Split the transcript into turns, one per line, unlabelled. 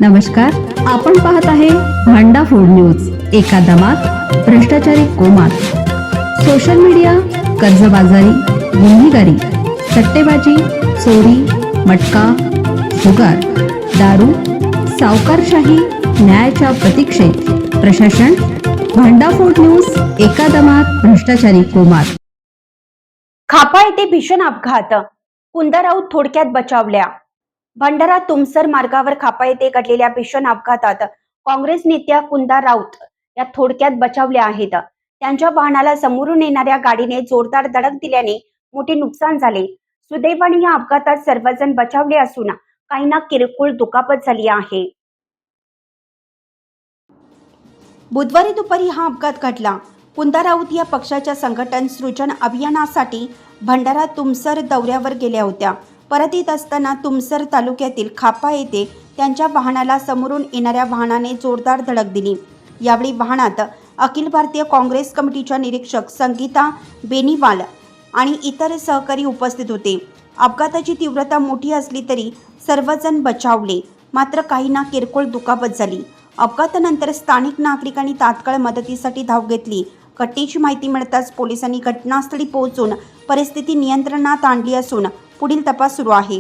नमस्कार, आपण पाहत आहे भांडा फूड न्यूज। एका दमात भ्रष्टाचारी कोमात, सोशल मीडिया, कर्जबाजारी, गुन्हेगारी, सट्टेबाजी, चोरी, मटका, जुगार, दारू, सावकारशाही, न्यायाच्या प्रतीक्षेत प्रशासन। भांडा फूड न्यूज, एका दमात भ्रष्टाचारी कोमात।
खापा येथे भीषण अपघात, कुंदा राऊत थोडक्यात बचावल्या। भंडारा तुमसर मार्गावर खापा येथे घडलेल्या भीषण अपघातात काँग्रेस नेत्या कुंदा राऊत या थोडक्यात बचावल्या आहेत। त्यांच्या वाहनाला समोरून येणाऱ्या गाडीने जोरदार धडक दिल्याने मोठे नुकसान झाले। सुदैवाने या अपघातात सर्वजण बचावले असून काहींना किरकोळ दुखापत झाली आहे। बुधवारी दुपारी हा अपघात घडला। कुंदा राऊत या पक्षाच्या संघटन सृजन अभियानासाठी भंडारा तुमसर दौऱ्यावर गेल्या होत्या। परत येत असताना तुमसर तालुक्यातील खापा येथे त्यांच्या वाहनाला समोरून येणाऱ्या वाहनाने जोरदार धडक दिली। यावेळी वाहनात अखिल भारतीय काँग्रेस कमिटीच्या निरीक्षक संगीता बेनीवाल आणि इतर सहकारी उपस्थित होते। अपघाताची तीव्रता मोठी असली तरी सर्वजण बचावले, मात्र काहींना किरकोळ दुखापत झाली। अपघातानंतर स्थानिक नागरिकांनी तात्काळ मदतीसाठी धाव घेतली। घटनेची माहिती मिळताच पोलिसांनी घटनास्थळी पोहोचून परिस्थिती नियंत्रणात आणली असून पुढील तपास सुरू आहे।